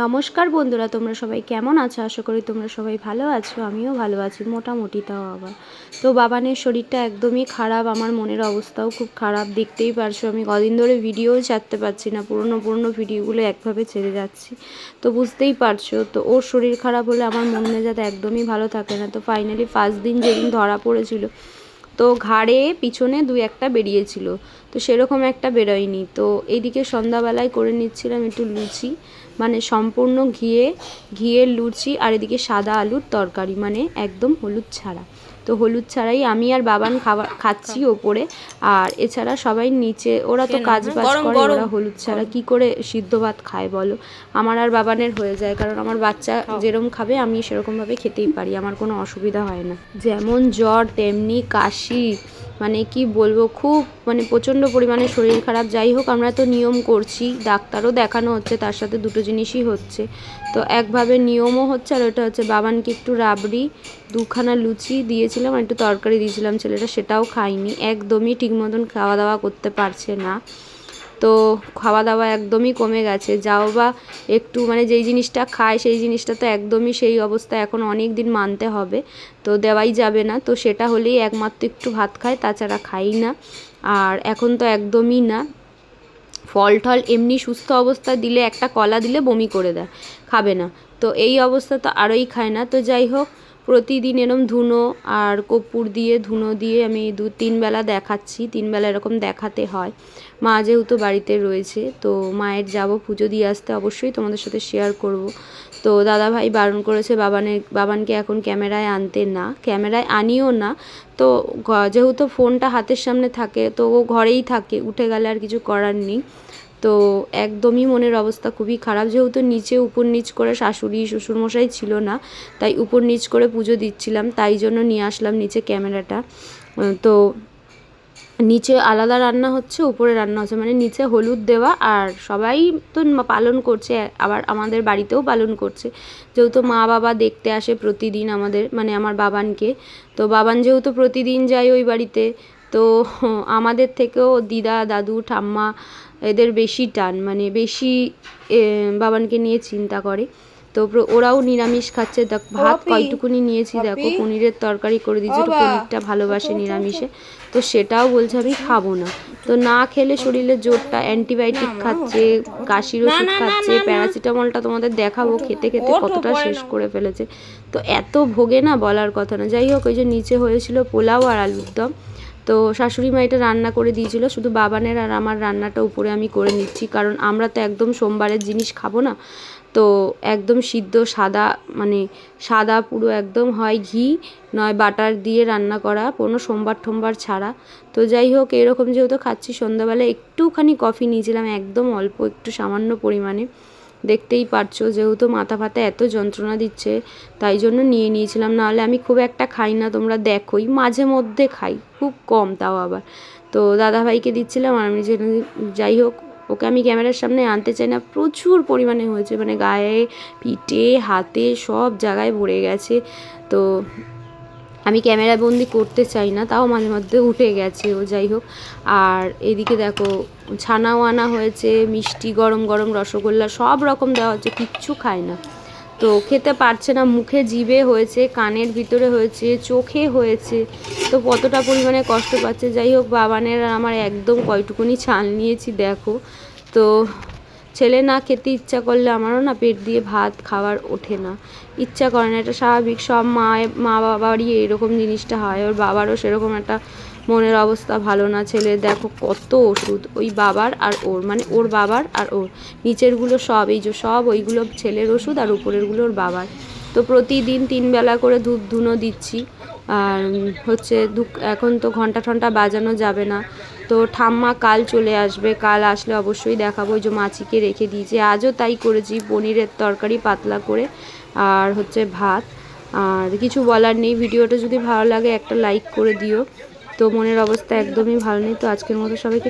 নমস্কার বন্ধুরা, তোমরা সবাই কেমন আছো? আশা করি তোমরা সবাই ভালো আছো। আমিও ভালো আছি, মোটামুটি। তাও আবার তো বাবানের শরীরটা একদমই খারাপ, আমার মনের অবস্থাও খুব খারাপ। দেখতেই পারছো আমি কদিন ধরে ভিডিওও ছাড়তে পারছি না, পুরনো ভিডিওগুলো একভাবে ছেড়ে যাচ্ছি। তো বুঝতেই পারছো, তো ওর শরীর খারাপ হলে আমার মন মেজাজ একদমই ভালো থাকে না। তো ফাইনালি ফার্স্ট দিন যেদিন ধরা পড়েছিল, তো ঘাড়ে পিছনে দু একটা বেরিয়েছিল, তো সেরকম একটা বেরোয়নি। তো এইদিকে সন্ধ্যাবেলায় করে নিচ্ছিলাম একটু লুচি, মানে সম্পূর্ণ ঘিয়ের লুচি, আর এদিকে সাদা আলুর তরকারি, মানে একদম হলুদ ছাড়া। তো হলুদ ছাড়াই আমি আর বাবান খাচ্ছি ওপরে, আর এছাড়া সবাই নিচে। ওরা তো কাজ বাজ করে, ওরা হলুদ ছাড়া কি করে সিদ্ধ ভাত খায় বলো? আমার আর বাবানের হয়ে যায়, কারণ আমার বাচ্চা যেরকম খাবে আমি সেরকমভাবে খেতেই পারি, আমার কোনো অসুবিধা হয় না। যেমন জ্বর তেমনি কাশি, মানে কি বলবো, খুব মানে প্রচণ্ড পরিমাণে শরীর খারাপ। যাই হোক, আমরা তো নিয়ম করছি, ডাক্তারও দেখানো হচ্ছে, তার সাথে দুটো জিনিসই হচ্ছে। তো একভাবে নিয়মও হচ্ছে, আর ওটা হচ্ছে বাবানকে একটু রাবড়ি, দুখানা লুচি দিয়েছিলাম, আর একটু তরকারি দিয়েছিলাম। ছেলেটা সেটাও খায়নি, একদমই ঠিক মতন খাওয়া দাওয়া করতে পারছে না। তো খাওয়া দাওয়া একদমই কমে গেছে। যাও বা একটু মানে যেই জিনিসটা খায় সেই জিনিসটা তো একদমই সেই অবস্থা, এখন অনেক দিন মানতে হবে, তো দেওয়াই যাবে না। তো সেটা হলেই একমাত্র একটু ভাত খায়, তাছাড়া খাই না। আর এখন তো একদমই না। ফল টল এমনি সুস্থ অবস্থায় দিলে, একটা কলা দিলে বমি করে দেয়, খাবে না। তো এই অবস্থা তো আরোই খায় না। তো যাই হোক, প্রতিদিন এরম ধুনো আর কর্পূর দিয়ে ধুনো দিয়ে আমি 2-3 বেলা দেখাচ্ছি, 3 বেলা এরকম দেখাতে হয়। মা যেহেতু বাড়িতে রয়েছে, তো মায়ের যাব পুজো দিয়ে আসতে, অবশ্যই তোমাদের সাথে শেয়ার করব। তো দাদাভাই বারণ করেছে বাবানকে এখন ক্যামেরায় আনতে না, ক্যামেরায় আনিও না। তো যেহেতু ফোনটা হাতের সামনে থাকে, তো ও ঘরেই থাকে, উঠে গেলে আর কিছু করার নেই। তো একদমই মনের অবস্থা খুবই খারাপ, যেহেতু নিচে উপর নিচ করে শাশুড়ি শ্বশুরমশাই ছিল না, তাই উপর নিচ করে পুজো দিচ্ছিলাম, তাই জন্য নিয়ে আসলাম নিচে ক্যামেরাটা। তো নিচে আলাদা রান্না হচ্ছে, উপরে রান্না হচ্ছে, মানে নিচে হলুদ দেওয়া, আর সবাই তো পালন করছে, আবার আমাদের বাড়িতেও পালন করছে, যেহেতু মা বাবা দেখতে আসে প্রতিদিন আমাদের, মানে আমার বাবানকে। তো বাবান যেহেতু প্রতিদিন যায় ওই বাড়িতে, তো আমাদের থেকেও দিদা দাদু ঠাম্মা এদের বেশি টান, মানে বেশি বাবানকে নিয়ে চিন্তা করে। তো ওরাও নিরামিষ খাচ্ছে। ভাত কয়টুকুনি নিয়েছি দেখো, পনিরের তরকারি করে দিয়েছি, তো পনিরটা ভালোবাসে নিরামিষে, তো সেটাও বলছে আমি খাবো না। তো না খেলে শরীরে জোরটা, অ্যান্টিবায়োটিক খাচ্ছে, কাশির ওষুধ খাচ্ছে, প্যারাসিটামলটা তোমাদের দেখাবো খেতে খেতে কতটা শেষ করে ফেলেছে। তো এত ভোগে না, বলার কথা না। যাই হোক, ওই যে নিচে হয়েছিল পোলাও আর আলুর দম, তো শাশুড়ি মা এটা রান্না করে দিয়েছিল, শুধু বাবানের আর আমার রান্নাটা উপরে আমি করে নিচ্ছি, কারণ আমরা তো একদম সোমবারের জিনিস খাবো না। তো একদম সিদ্ধ সাদা, মানে সাদা পুরো একদম, হয় ঘি নয় বাটার দিয়ে রান্না করা, কোনো সোমবার টোমবার ছাড়া। তো যাই হোক, এরকম যেহেতু খাচ্ছি, সন্ধ্যাবেলা একটুখানি কফি নিয়েছিলাম, একদম অল্প একটু সামান্য পরিমাণে। দেখতেই পারছো, যেহেতু মাথা ফাতা এত যন্ত্রণা দিচ্ছে, তাই জন্য নিয়েছিলাম, নাহলে আমি খুব একটা খাই না, তোমরা দেখোই, মাঝে মধ্যে খাই, খুব কম, তাও আবার। তো দাদাভাইকে দিচ্ছিলাম, আর আমি যাই হোক, ওকে আমি ক্যামেরার সামনে আনতে চাই না, প্রচুর পরিমাণে হয়েছে, মানে গায়ে পিঠে হাতে সব জায়গায় ভরে গেছে। তো আমি ক্যামেরা বন্দি করতে চাই না, তাও মাঝে মধ্যে উঠে গেছে ও। যাই হোক, আর এদিকে দেখো ছানাও আনা হয়েছে, মিষ্টি গরম গরম রসগোল্লা সব রকম দেওয়া হচ্ছে, কিচ্ছু খায় না। তো খেতে পারছে না, মুখে জিভে হয়েছে, কানের ভিতরে হয়েছে, চোখে হয়েছে, তো কতটা পরিমাণে কষ্ট পাচ্ছে। যাই হোক, বাবানের আর আমার একদম কয়টুকুনি ছাল নিয়েছি দেখো। তো ছেলে না খেতে ইচ্ছা করলে আমারও না পেট দিয়ে ভাত খাওয়ার ওঠে না, ইচ্ছা করে না, এটা স্বাভাবিক, সব মা বাবারই এরকম জিনিসটা হয়। ওর বাবারও সেরকম একটা মনের অবস্থা ভালো না। ছেলে দেখো কত ওষুধ, ওই বাবার আর ওর, মানে ওর বাবার আর ওর, নিচেরগুলো সব, এই যে সব ওইগুলো ছেলের ওষুধ, আর উপরেরগুলো ওর বাবার। তো প্রতিদিন 3 বেলা করে ধুনো দিচ্ছি। আর হচ্ছে এখন তো ঘন্টা ঠন্টা বাজানো যাবে না। তো ঠাম্মা কাল চলে আসবে, কাল আসলে অবশ্যই দেখাবো। ওই যে মাছিকে রেখে দিয়েছি, আজও তাই করেছি, পনিরের তরকারি পাতলা করে, আর হচ্ছে ভাত। আর কিছু বলার নেই, ভিডিওটা যদি ভালো লাগে একটা লাইক করে দিও। তো মনের অবস্থা একদমই ভালো নেই। তো আজকের মতো সবাইকে